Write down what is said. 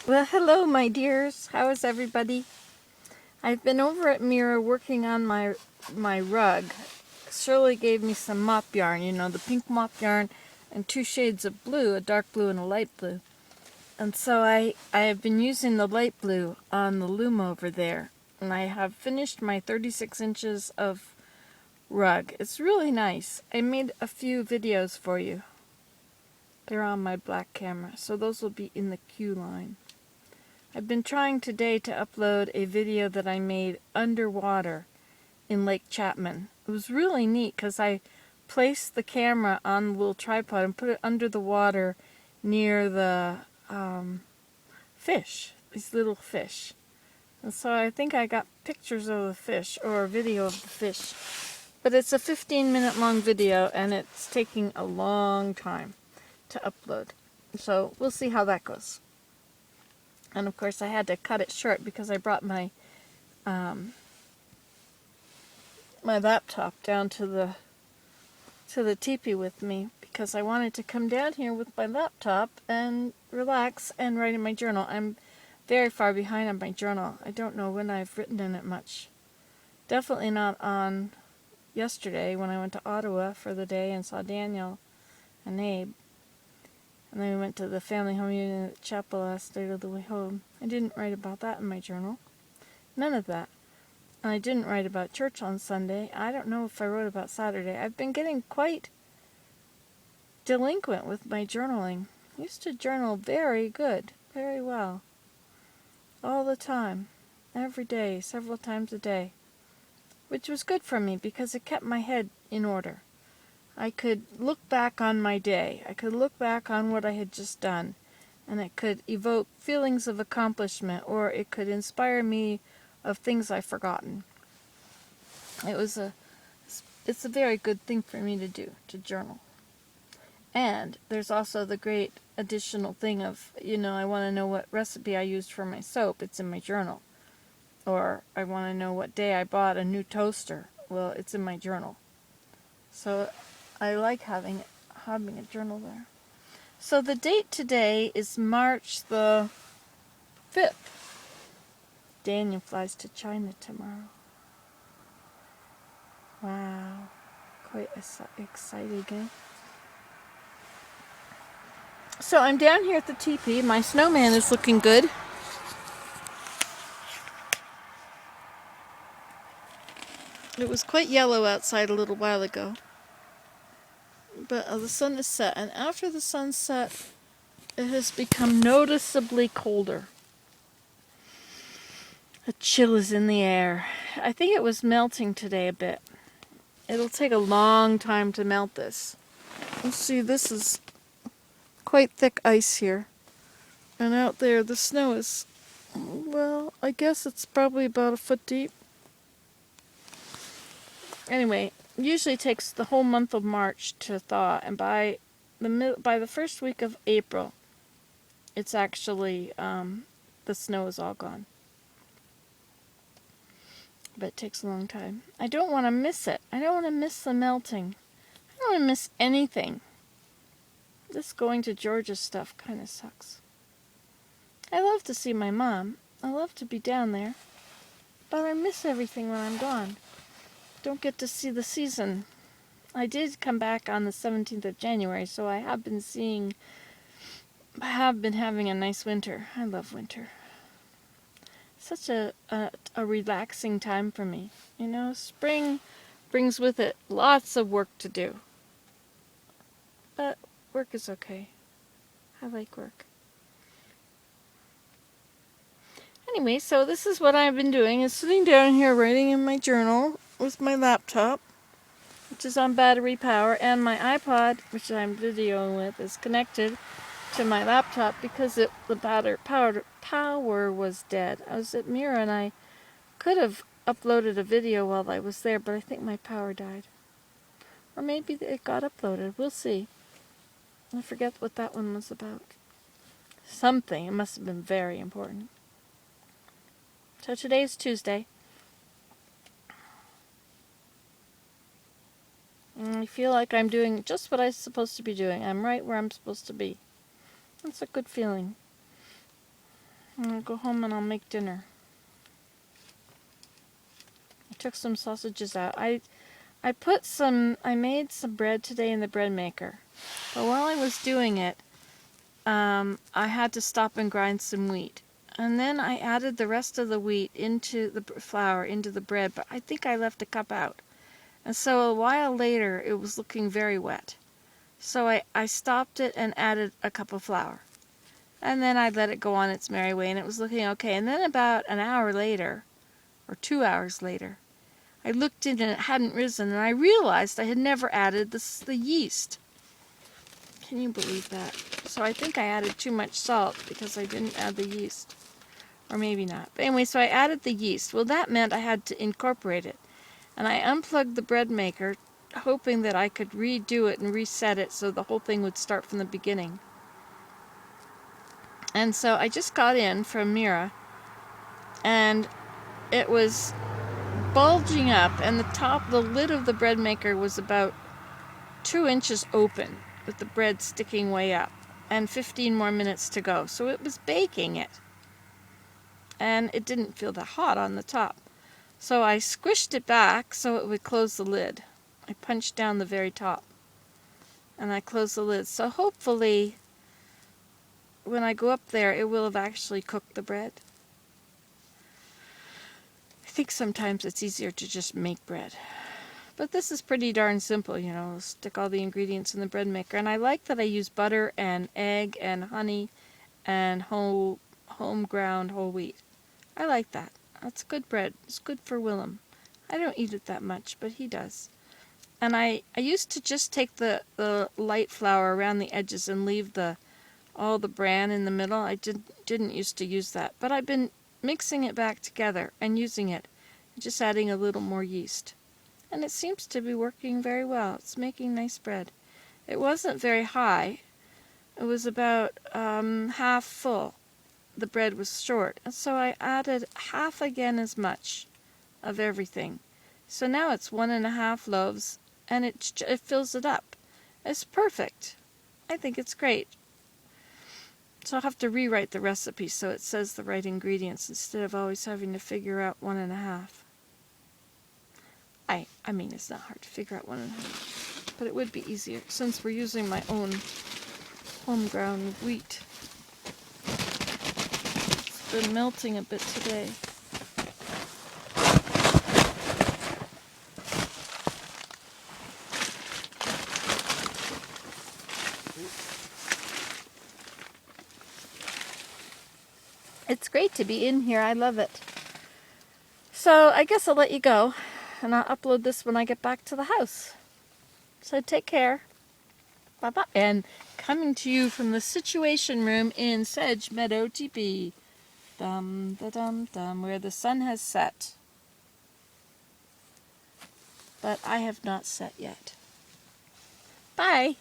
Well, hello, my dears. How is everybody? I've been over at Mira working on my rug. Shirley gave me some mop yarn, the pink mop yarn, and two shades of blue, a dark blue and a light blue. And so I have been using the light blue on the loom over there, and I have finished my 36 inches of rug. It's really nice. I made a few videos for you. They're on my black camera, so those will be in the queue line. I've been trying today to upload a video that I made underwater in Lake Chapman. It was really neat because I placed the camera on the little tripod and put it under the water near the fish, these little fish. And so I think I got pictures of the fish or a video of the fish. But it's a 15-minute long video and it's taking a long time to upload. So we'll see how that goes. And of course I had to cut it short because I brought my my laptop down to the Tipi with me because I wanted to come down here with my laptop and relax and write in my journal. I'm very far behind on my journal. I don't know when I've written in it much. Definitely not on yesterday when I went to Ottawa for the day and saw Daniel and Abe. And then we went to the family home union at the chapel last night on the way home. I didn't write about that in my journal. None of that. And I didn't write about church on Sunday. I don't know if I wrote about Saturday. I've been getting quite delinquent with my journaling. I used to journal very good, very well. All the time. Every day, several times a day. Which was good for me because it kept my head in order. I could look back on my day. I could look back on what I had just done. And it could evoke feelings of accomplishment, or it could inspire me of things I've forgotten. It's a very good thing for me to do, to journal. And there's also the great additional thing of, I want to know what recipe I used for my soap. It's in my journal. Or I want to know what day I bought a new toaster. Well, it's in my journal. So I like having a journal there. So the date today is March the 5th. Daniel flies to China tomorrow. Wow. Quite exciting, eh? So I'm down here at the teepee. My snowman is looking good. It was quite yellow outside a little while ago. But the sun is set, and after the sun set, it has become noticeably colder. A chill is in the air. I think it was melting today a bit. It'll take a long time to melt this. Let's see, this is quite thick ice here. And out there, the snow is, well, I guess it's probably about a foot deep. Anyway, usually takes the whole month of March to thaw, and by the first week of April, it's actually the snow is all gone. But it takes a long time. I don't want to miss it. I don't want to miss the melting. I don't want to miss anything. This going to Georgia stuff kind of sucks. I love to see my mom. I love to be down there. But I miss everything when I'm gone. Don't get to see the season. I did come back on the 17th of January, so I have been having a nice winter. I love winter. Such a relaxing time for me. Spring brings with it lots of work to do. But work is okay. I like work. Anyway, so this is what I've been doing, is sitting down here writing in my journal with my laptop, which is on battery power, and my iPod, which I'm videoing with, is connected to my laptop because the power was dead. I was at Mira and I could have uploaded a video while I was there, but I think my power died. Or maybe it got uploaded. We'll see. I forget what that one was about. Something. It must have been very important. So today's Tuesday. And I feel like I'm doing just what I'm supposed to be doing. I'm right where I'm supposed to be. That's a good feeling. I'll go home and I'll make dinner. I took some sausages out. I made some bread today in the bread maker. But while I was doing it, I had to stop and grind some wheat. And then I added the rest of the wheat into the flour, into the bread, but I think I left a cup out. And so a while later, it was looking very wet. So I stopped it and added a cup of flour. And then I let it go on its merry way, and it was looking okay. And then about an hour later, or 2 hours later, I looked in and it hadn't risen, and I realized I had never added the yeast. Can you believe that? So I think I added too much salt because I didn't add the yeast. Or maybe not. But anyway, so I added the yeast. Well, that meant I had to incorporate it. And I unplugged the bread maker, hoping that I could redo it and reset it so the whole thing would start from the beginning. And so I just got in from Mira, and it was bulging up, and the lid of the bread maker was about 2 inches open, with the bread sticking way up, and 15 more minutes to go. So it was baking it. And it didn't feel that hot on the top. So I squished it back so it would close the lid. I punched down the very top, and I closed the lid. So hopefully, when I go up there, it will have actually cooked the bread. I think sometimes it's easier to just make bread. But this is pretty darn simple, you know, stick all the ingredients in the bread maker. And I like that I use butter and egg and honey and home ground whole wheat. I like that. That's good bread. It's good for Willem. I don't eat it that much, but he does. And I used to just take the light flour around the edges and leave all the bran in the middle. I didn't used to use that. But I've been mixing it back together and using it, just adding a little more yeast. And it seems to be working very well. It's making nice bread. It wasn't very high. It was about half full. The bread was short. And so I added half again as much of everything. So now it's 1.5 loaves, and it fills it up. It's perfect. I think it's great. So I'll have to rewrite the recipe so it says the right ingredients instead of always having to figure out 1.5. I mean, it's not hard to figure out 1.5, but it would be easier since we're using my own home ground wheat. It's been melting a bit today. It's great to be in here. I love it. So I guess I'll let you go, and I'll upload this when I get back to the house. So take care. Bye-bye. And coming to you from the Situation Room in Sedge Meadow, Tipi. Dum-da-dum-dum, where the sun has set. But I have not set yet. Bye.